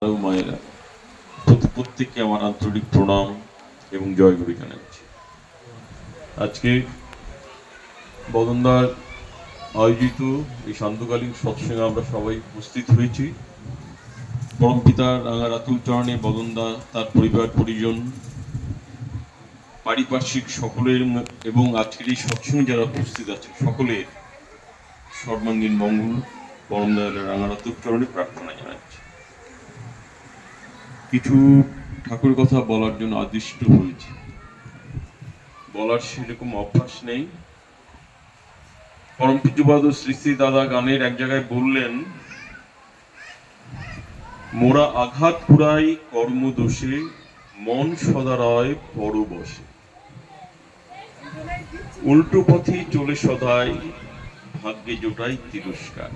মায়েরা প্রত্যেককে আমার আন্তরিক প্রণাম এবং জয়গুরু জানাচ্ছি। আজকে বদনদার আয়োজিত এই সান্ধ্যকালীন সৎসঙ্গে আমরা সবাই উপস্থিত হয়েছি। পরমপিতার রাঙা রাতুল চরণে বদনদা, তার পরিবার পরিজন, পারিপার্শ্বিক সকলের এবং আজকের এই সৎসঙ্গে যারা উপস্থিত আছে সকলের সর্বাঙ্গীন মঙ্গল পরম দয়ালের রাঙা রাতুল চরণে প্রার্থনা জানাচ্ছি। কিছু ঠাকুর কথা বলার জন্য আদিষ্ট হয়েছে, বলার সেরকম অভ্যাস নেই। পরম পূজ্যপাদ শ্রী শ্রী দাদা গানের এক জায়গায় বললেন, মোরা আঘাত পুরাই কর্মদোষে, মন সদারয় পর বসে, উল্টো পথে চলে সদাই, ভাগ্যে জোটাই তিরস্কার।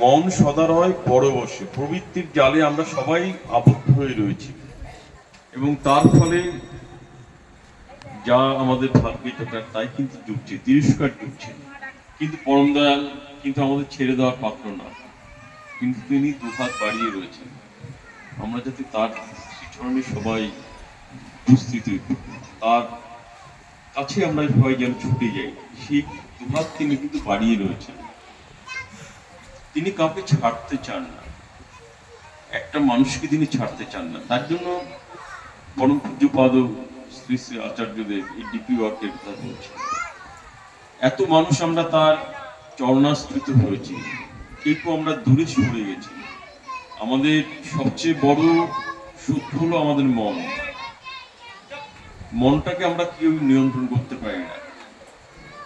মন সদারয় পর বসে, প্রবৃত্তির জালে আমরা সবাই আবদ্ধ হয়ে রয়েছি এবং তার ফলে যা আমাদের ভাগ্যে জোটার তাই কিন্তু জুটছে, তিরস্কার জুটছে। কিন্তু পরম দয়াল কিন্তু আমাদের ছেড়ে দেওয়ার পাত্র না, কিন্তু তিনি দুহাত বাড়িয়ে রয়েছেন। আমরা যাতে তার শ্রীচরণে সবাই উপস্থিত, তার কাছে আমরা সবাই যেন ছুটে যাই, সেই দুহাত তিনি কিন্তু বাড়িয়ে রয়েছেন। তিনি কাউকে ছাড়তে চান না, একটা মানুষকে তিনি ছাড়তে চান না। তার জন্য পরম পূজ্যপাদ শ্রী শ্রী আচার্যদেব এই ডিপি ওয়ার্কের কথা বলছেন। এত মানুষ আমরা তার চরণাশ্রিত হয়েছি, কেউ আমরা দূরে সরে গেছি। আমাদের সবচেয়ে বড় শত্রু হলো আমাদের মন। মনটাকে আমরা কেউ নিয়ন্ত্রণ করতে পারি না।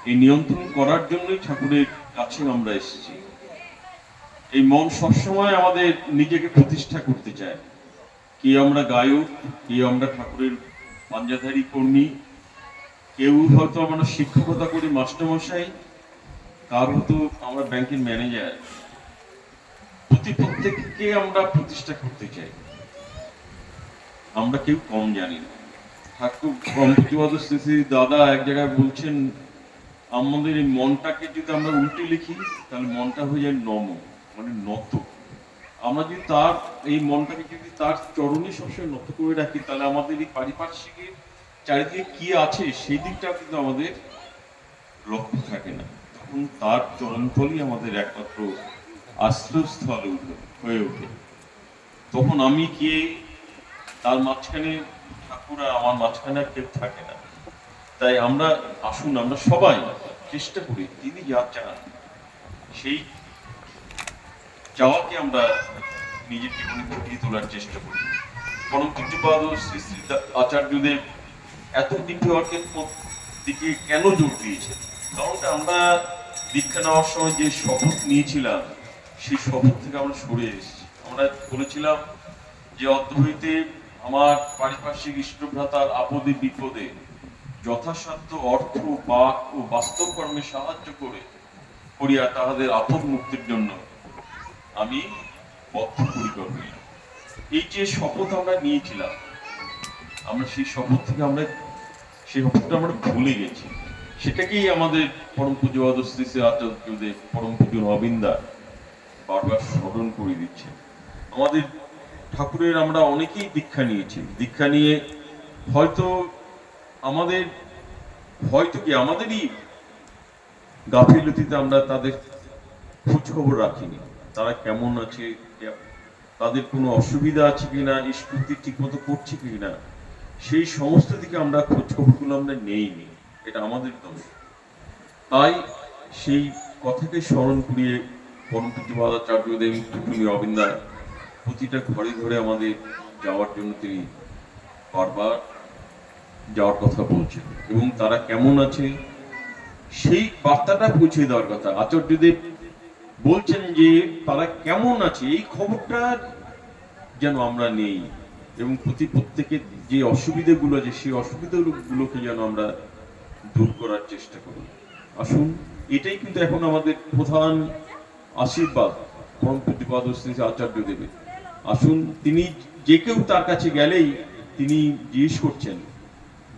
এই নিয়ন্ত্রণ করার জন্যই ঠাকুরের কাছে আমরা এসেছি। এই মন সবসময় আমাদের নিজেকে প্রতিষ্ঠা করতে চায়। কেউ আমরা গায়ক, কেউ আমরা ঠাকুরের পাঞ্জাধারী কর্মী, কেউ হয়তো আমরা শিক্ষকতা করি মাস্টারমশাই, কার হয়তো আমরা ব্যাংকের ম্যানেজার। প্রত্যেককে আমরা প্রতিষ্ঠা করতে চাই, আমরা কেউ কম জানি না। ঠাকুর পরমপূজ্যপাদ শ্রী শ্রী দাদা এক জায়গায় বলছেন, আমাদের এই মনটাকে যদি আমরা উল্টে লিখি তাহলে মনটা হয়ে যায় নম, মানে নত। আমরা যদি তার এই মনটাকে যদি তার চরণে সবসময় নত করে রাখি, তাহলে আমাদের এই পারিপার্শ্বিক চারিদিকে কি আছে সেই দিকটা কিন্তু আমাদের লক্ষ্য থাকে না। তখন তার চরণতলই আমাদের একমাত্র আশ্রয়স্থল হয়ে ওঠে। তখন আমি কে, তার মাঝখানে ঠাকুর আর আমার মাঝখানে আর কেউ থাকে না। তাই আমরা আসুন, আমরা সবাই চেষ্টা করি তিনি যা চান সেই চাওয়াকে আমরা নিজের জীবনে ফুটিয়ে তোলার চেষ্টা করি। পরম পূজ্যপাদ শ্রী শ্রী আচার্যদেব এত ডিপি ওয়ার্কের দিকে কেন জোর দিয়েছে? কারণটা আমরা দীক্ষা নেওয়ার সময় যে শপথ নিয়েছিলাম, সেই শপথ থেকে আমরা সরে এসেছি। আমরা বলেছিলাম যে অদ্বৈতে আমার পারিপার্শ্বিক ইষ্টভ্রাতার আপদে বিপদে যথাসাধ্য অর্থ, বাক ও বাস্তব কর্মে সাহায্য করিয়া তাহাদের আপদ মুক্তির জন্য আমি বদ্ধপরিকর হইলাম। এই যে শপথ আমরা নিয়েছিলাম, আমরা সেই শপথ থেকে সেই শপথটা আমরা ভুলে গেছি। সেটাকেই আমাদের পরম পূজ্যপাদ শ্রী শ্রী আচার্যদেব পরম পূজ্য নবীনদা বারবার স্মরণ করে দিচ্ছে। আমাদের ঠাকুরের আমরা অনেকেই দীক্ষা নিয়েছি, দীক্ষা নিয়ে হয়তো আমাদেরই গাফিলতিতে আমরা তাদের খোঁজ খবর রাখিনি। তারা কেমন আছে, তাদের কোনো অসুবিধা আছে কিনা, স্কুতি ঠিক মতো করছে কিনা, সেই সমস্ত দিকে আমরা খোঁজ খবরগুলো আমরা নেইনি। এটা আমাদের দোষ। তাই সেই কথাকে স্মরণ করিয়ে পরম পূজ্যপাদ আচার্যদেব টুকুনি অবিন্দা প্রতিটা ঘরে ঘরে আমাদের যাওয়ার জন্য তিনি বারবার যাওয়ার কথা বলছেন এবং তারা কেমন আছে সেই বার্তাটা পৌঁছে দেওয়ার কথা। আচার্যদেব বলছেন যে তারা কেমন আছে এই খবরটা যেন আমরা নেই এবং প্রত্যেকের যে অসুবিধাগুলো আছে সেই অসুবিধাগুলোকে যেন আমরা দূর করার চেষ্টা করি। আসুন, এটাই কিন্তু এখন আমাদের প্রধান আশীর্বাদ পরম পূজ্যপাদ শ্রী আচার্যদেবের। আসুন, তিনি যে কেউ তার কাছে গেলেই তিনি জিজ্ঞেস করছেন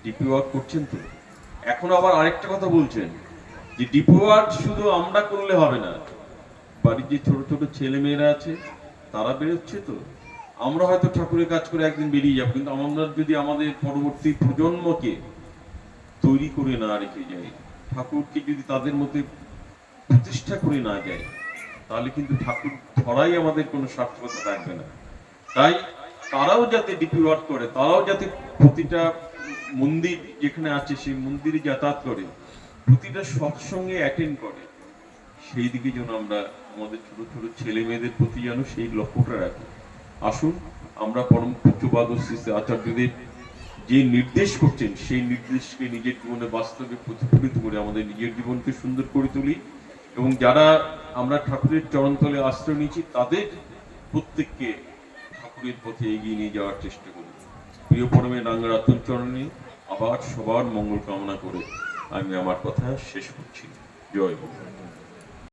ডিপি ওয়ার্ক করছেন তো। এখন আবার আরেকটা কথা বলছেন যে ডিপি ওয়ার্ক শুধু আমরা করলে হবে না, বা বাড়ির যে ছোট ছোট ছেলে মেয়েরা আছে তারা বেরোচ্ছে তো, আমরা হয়তো ঠাকুরের কাজ করে একদিন বেরিয়ে যাবো, কিন্তু আমরা যদি আমাদের পরবর্তী প্রজন্মকে তৈরি করে না রেখে যাই, ঠাকুরকে যদি তাদের মধ্যে প্রতিষ্ঠা করে না যায়, তাহলে কিন্তু ঠাকুর ধরাই আমাদের কোনো সার্থকতা থাকবে না। তাই তারাও যাতে ডিপি ওয়ার্ক করে, তারাও যাতে প্রতিটা মন্দির যেখানে আছে সেই মন্দিরে যাতায়াত করে, প্রতিটা সৎসঙ্গে অ্যাটেন্ড করে, সেই দিকে যেন আমরা আমাদের ছোট ছোট ছেলে মেয়েদের প্রতি যেন সেই লক্ষ্যটা রাখি। আসুন আমরা পরম পূজ্যপাদ শ্রী শ্রী আচার্যদেব যে নির্দেশ করছেন সেই নির্দেশকে নিজের জীবনে বাস্তবে প্রতিফলিত করে আমাদের নিজের জীবনকে সুন্দর করে তুলি, এবং যারা আমরা ঠাকুরের চরণতলে আশ্রয় নিয়েছি তাদের প্রত্যেককে ঠাকুরের পথে এগিয়ে নিয়ে যাওয়ার চেষ্টা করি। প্রিয় পরমের রাঙ্গারাতন চরণে আবার সবার মঙ্গল কামনা করে আমি আমার কথা শেষ করছি। জয় গুরু।